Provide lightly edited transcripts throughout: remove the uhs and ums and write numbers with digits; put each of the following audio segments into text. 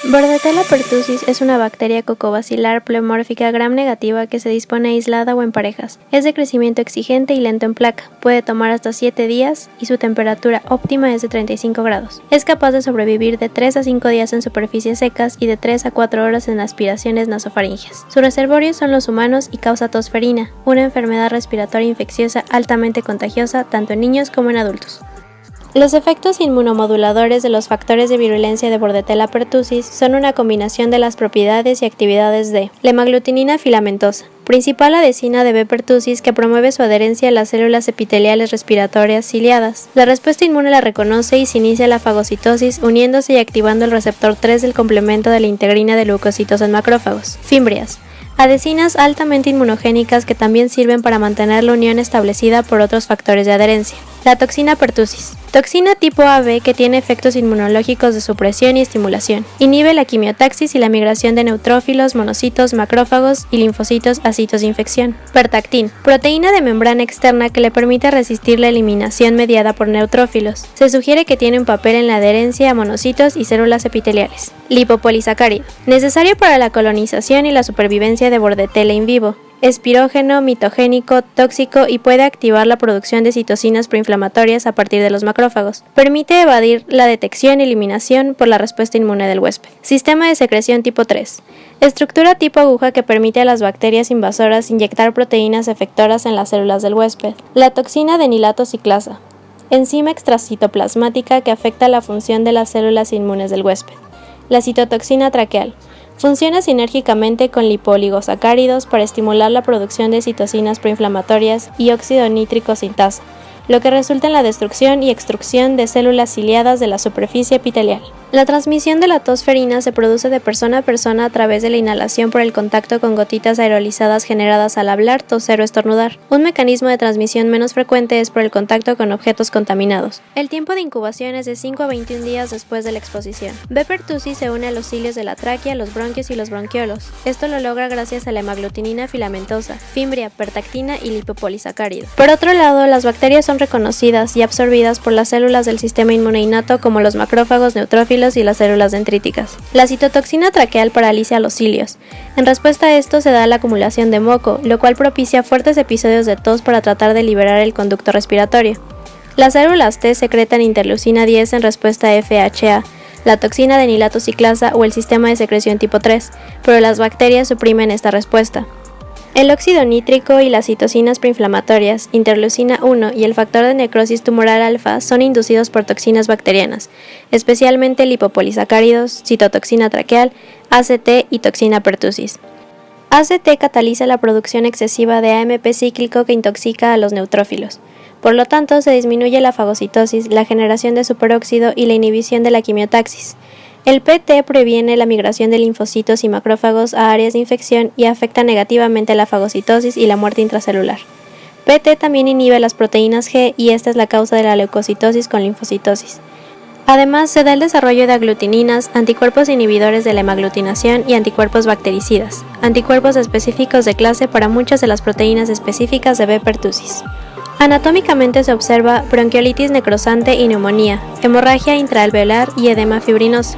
Bordetella pertussis es una bacteria cocobacilar pleomórfica gram-negativa que se dispone aislada o en parejas. Es de crecimiento exigente y lento en placa, puede tomar hasta 7 días y su temperatura óptima es de 35 grados. Es capaz de sobrevivir de 3 a 5 días en superficies secas y de 3 a 4 horas en aspiraciones nasofaríngeas. Su reservorio son los humanos y causa tosferina, una enfermedad respiratoria infecciosa altamente contagiosa tanto en niños como en adultos. Los efectos inmunomoduladores de los factores de virulencia de Bordetella pertussis son una combinación de las propiedades y actividades de la hemaglutinina filamentosa, principal adhesina de B. pertussis que promueve su adherencia a las células epiteliales respiratorias ciliadas. La respuesta inmune la reconoce y se inicia la fagocitosis uniéndose y activando el receptor 3 del complemento de la integrina de leucocitos en macrófagos. Fimbrias. Adhesinas altamente inmunogénicas que también sirven para mantener la unión establecida por otros factores de adherencia. La toxina pertussis. Toxina tipo AB que tiene efectos inmunológicos de supresión y estimulación. Inhibe la quimiotaxis y la migración de neutrófilos, monocitos, macrófagos y linfocitos a sitios de infección. Pertactin. Proteína de membrana externa que le permite resistir la eliminación mediada por neutrófilos. Se sugiere que tiene un papel en la adherencia a monocitos y células epiteliales. Lipopolisacárido. Necesario para la colonización y la supervivencia de Bordetella in vivo. Es pirógeno, mitogénico, tóxico y puede activar la producción de citocinas proinflamatorias a partir de los macrófagos. Permite evadir la detección y eliminación por la respuesta inmune del huésped. Sistema de secreción tipo 3. Estructura tipo aguja que permite a las bacterias invasoras inyectar proteínas efectoras en las células del huésped. La toxina de nilato ciclasa. Enzima extracitoplasmática que afecta la función de las células inmunes del huésped. La citotoxina traqueal. Funciona sinérgicamente con lipoligosacáridos para estimular la producción de citocinas proinflamatorias y óxido nítrico sintasa, lo que resulta en la destrucción y extrusión de células ciliadas de la superficie epitelial. La transmisión de la tosferina se produce de persona a persona a través de la inhalación por el contacto con gotitas aerolizadas generadas al hablar, toser o estornudar. Un mecanismo de transmisión menos frecuente es por el contacto con objetos contaminados. El tiempo de incubación es de 5 a 21 días después de la exposición. B. pertussis se une a los cilios de la tráquea, los bronquios y los bronquiolos. Esto lo logra gracias a la hemaglutinina filamentosa, fimbria, pertactina y lipopolisacárido. Por otro lado, las bacterias son reconocidas y absorbidas por las células del sistema inmune innato como los macrófagos, neutrófilos y las células dendríticas. La citotoxina traqueal paraliza a los cilios. En respuesta a esto se da la acumulación de moco, lo cual propicia fuertes episodios de tos para tratar de liberar el conducto respiratorio. Las células T secretan interleucina 10 en respuesta a FHA, la toxina de nilato ciclasa o el sistema de secreción tipo 3, pero las bacterias suprimen esta respuesta. El óxido nítrico y las citocinas proinflamatorias, interleucina 1 y el factor de necrosis tumoral alfa son inducidos por toxinas bacterianas, especialmente lipopolisacáridos, citotoxina traqueal, ACT y toxina pertussis. ACT cataliza la producción excesiva de AMP cíclico que intoxica a los neutrófilos. Por lo tanto, se disminuye la fagocitosis, la generación de superóxido y la inhibición de la quimiotaxis. El PT previene la migración de linfocitos y macrófagos a áreas de infección y afecta negativamente la fagocitosis y la muerte intracelular. PT también inhibe las proteínas G y esta es la causa de la leucocitosis con linfocitosis. Además, se da el desarrollo de aglutininas, anticuerpos inhibidores de la hemaglutinación y anticuerpos bactericidas, anticuerpos específicos de clase para muchas de las proteínas específicas de B. pertussis. Anatómicamente se observa bronquiolitis necrosante y neumonía, hemorragia intraalveolar y edema fibrinoso.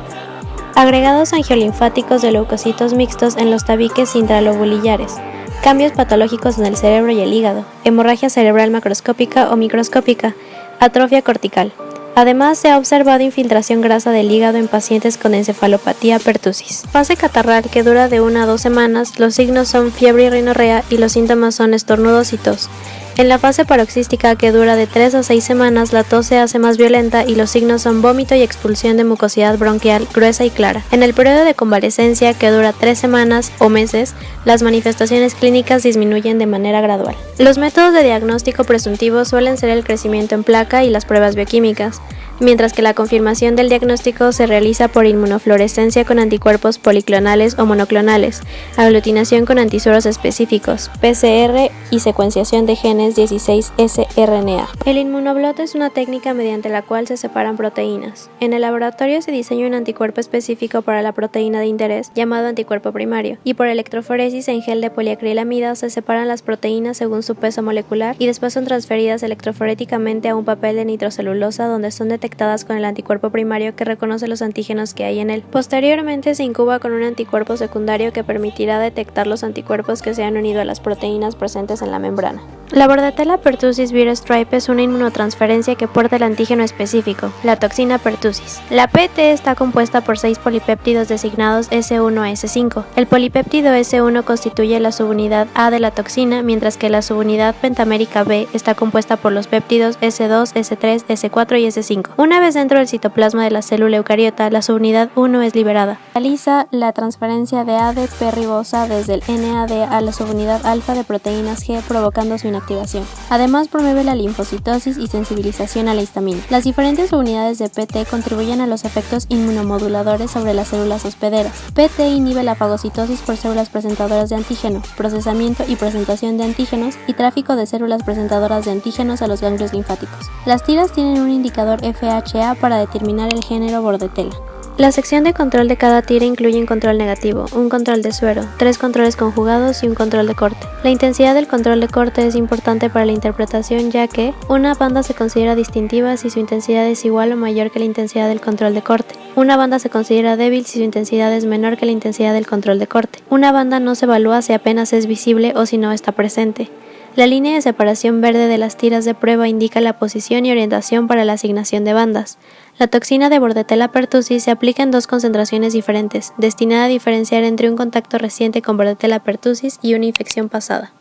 Agregados angiolinfáticos de leucocitos mixtos en los tabiques intralobulillares. Cambios patológicos en el cerebro y el hígado. Hemorragia cerebral macroscópica o microscópica. Atrofia cortical. Además, se ha observado infiltración grasa del hígado en pacientes con encefalopatía pertussis. Fase catarral que dura de 1 a 2 semanas, los signos son fiebre y rinorrea y los síntomas son estornudos y tos. En la fase paroxística que dura de 3 a 6 semanas, la tos se hace más violenta y los signos son vómito y expulsión de mucosidad bronquial gruesa y clara. En el periodo de convalecencia que dura 3 semanas o meses, las manifestaciones clínicas disminuyen de manera gradual. Los métodos de diagnóstico presuntivo suelen ser el crecimiento en placa y las pruebas bioquímicas, mientras que la confirmación del diagnóstico se realiza por inmunofluorescencia con anticuerpos policlonales o monoclonales, aglutinación con antisueros específicos, PCR y secuenciación de genes 16S-RNA. El inmunoblot es una técnica mediante la cual se separan proteínas. En el laboratorio se diseña un anticuerpo específico para la proteína de interés, llamado anticuerpo primario, y por electroforesis en gel de poliacrilamida se separan las proteínas según su peso molecular y después son transferidas electroforéticamente a un papel de nitrocelulosa donde son detectadas detectadas con el anticuerpo primario que reconoce los antígenos que hay en él. Posteriormente se incuba con un anticuerpo secundario que permitirá detectar los anticuerpos que se han unido a las proteínas presentes en la membrana. La Bordetella pertussis virus stripe es una inmunotransferencia que porta el antígeno específico, la toxina pertussis. La PT está compuesta por 6 polipéptidos designados S1-S5. El polipéptido S1 constituye la subunidad A de la toxina, mientras que la subunidad pentamérica B está compuesta por los péptidos S2, S3, S4 y S5. Una vez dentro del citoplasma de la célula eucariota, la subunidad 1 es liberada. Realiza la transferencia de ADP ribosa desde el NAD a la subunidad alfa de proteínas G, provocando su inactivación. Además, promueve la linfocitosis y sensibilización a la histamina. Las diferentes subunidades de PT contribuyen a los efectos inmunomoduladores sobre las células hospederas. PT inhibe la fagocitosis por células presentadoras de antígeno, procesamiento y presentación de antígenos y tráfico de células presentadoras de antígenos a los ganglios linfáticos. Las tiras tienen un indicador FHA para determinar el género Bordetella. La sección de control de cada tira incluye un control negativo, un control de suero, 3 controles conjugados y un control de corte. La intensidad del control de corte es importante para la interpretación, ya que una banda se considera distintiva si su intensidad es igual o mayor que la intensidad del control de corte. Una banda se considera débil si su intensidad es menor que la intensidad del control de corte. Una banda no se evalúa si apenas es visible o si no está presente. La línea de separación verde de las tiras de prueba indica la posición y orientación para la asignación de bandas. La toxina de Bordetella pertussis se aplica en 2 concentraciones diferentes, destinada a diferenciar entre un contacto reciente con Bordetella pertussis y una infección pasada.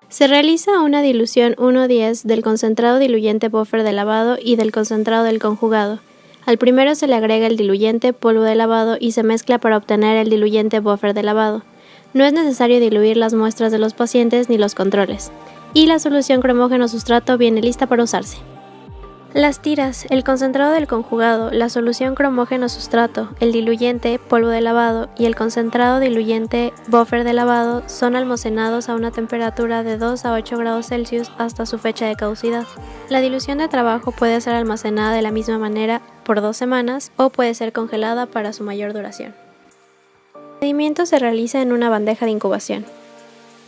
Se realiza una dilución 1:10 del concentrado diluyente buffer de lavado y del concentrado del conjugado. Al primero se le agrega el diluyente polvo de lavado y se mezcla para obtener el diluyente buffer de lavado. No es necesario diluir las muestras de los pacientes ni los controles. Y la solución cromógeno sustrato viene lista para usarse. Las tiras, el concentrado del conjugado, la solución cromógeno sustrato, el diluyente, polvo de lavado y el concentrado diluyente, buffer de lavado son almacenados a una temperatura de 2 a 8 grados Celsius hasta su fecha de caducidad. La dilución de trabajo puede ser almacenada de la misma manera por 2 semanas o puede ser congelada para su mayor duración. El procedimiento se realiza en una bandeja de incubación.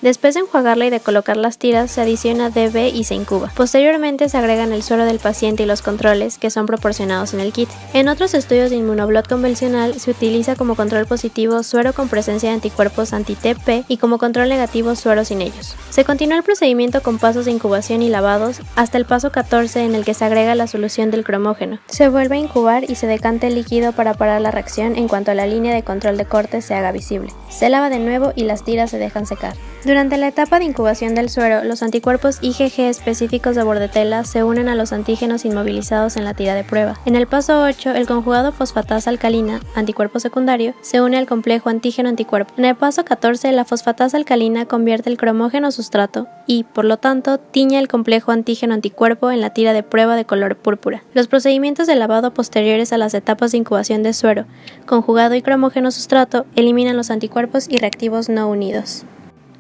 Después de enjuagarla y de colocar las tiras, se adiciona DB y se incuba. Posteriormente se agregan el suero del paciente y los controles, que son proporcionados en el kit. En otros estudios de inmunoblot convencional se utiliza como control positivo suero con presencia de anticuerpos anti-TP y como control negativo suero sin ellos. Se continúa el procedimiento con pasos de incubación y lavados hasta el paso 14 en el que se agrega la solución del cromógeno. Se vuelve a incubar y se decanta el líquido para parar la reacción en cuanto la línea de control de corte se haga visible. Se lava de nuevo y las tiras se dejan secar. Durante la etapa de incubación del suero, los anticuerpos IgG específicos de Bordetella se unen a los antígenos inmovilizados en la tira de prueba. En el paso 8, el conjugado fosfatasa alcalina, anticuerpo secundario, se une al complejo antígeno-anticuerpo. En el paso 14, la fosfatasa alcalina convierte el cromógeno sustrato y, por lo tanto, tiñe el complejo antígeno-anticuerpo en la tira de prueba de color púrpura. Los procedimientos de lavado posteriores a las etapas de incubación de suero, conjugado y cromógeno sustrato eliminan los anticuerpos y reactivos no unidos.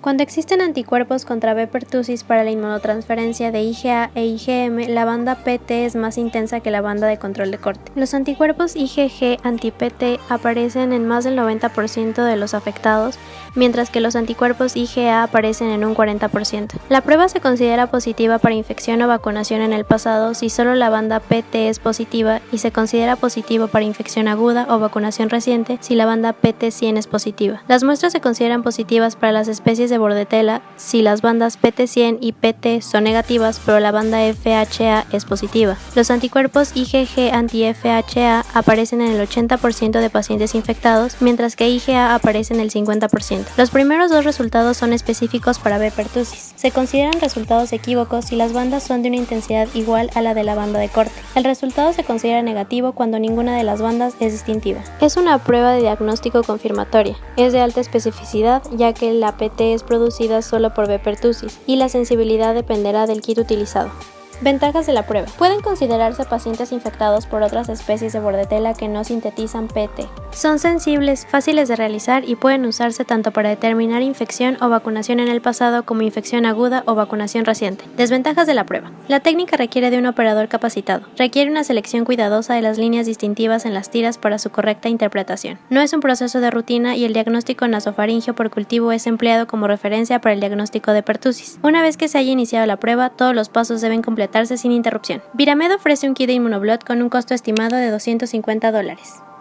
Cuando existen anticuerpos contra B. pertussis para la inmunotransferencia de IgA e IgM, la banda PT es más intensa que la banda de control de corte. Los anticuerpos IgG anti-PT aparecen en más del 90% de los afectados, mientras que los anticuerpos IgA aparecen en un 40%. La prueba se considera positiva para infección o vacunación en el pasado si solo la banda PT es positiva y se considera positivo para infección aguda o vacunación reciente si la banda PT100 es positiva. Las muestras se consideran positivas para las especies de Bordetella si las bandas PT100 y PT son negativas pero la banda FHA es positiva. Los anticuerpos IgG anti-FHA aparecen en el 80% de pacientes infectados, mientras que IgA aparece en el 50%. Los primeros 2 resultados son específicos para B. pertussis. Se consideran resultados equívocos si las bandas son de una intensidad igual a la de la banda de corte. El resultado se considera negativo cuando ninguna de las bandas es distintiva. Es una prueba de diagnóstico confirmatoria. Es de alta especificidad ya que la PT es producida solo por B. pertussis y la sensibilidad dependerá del kit utilizado. Ventajas de la prueba. Pueden considerarse pacientes infectados por otras especies de Bordetella que no sintetizan PT. Son sensibles, fáciles de realizar y pueden usarse tanto para determinar infección o vacunación en el pasado como infección aguda o vacunación reciente. Desventajas de la prueba. La técnica requiere de un operador capacitado. Requiere una selección cuidadosa de las líneas distintivas en las tiras para su correcta interpretación. No es un proceso de rutina y el diagnóstico nasofaringeo por cultivo es empleado como referencia para el diagnóstico de pertussis. Una vez que se haya iniciado la prueba, todos los pasos deben completarse completarse sin interrupción. Viramed ofrece un kit de Immunoblot con un costo estimado de $250.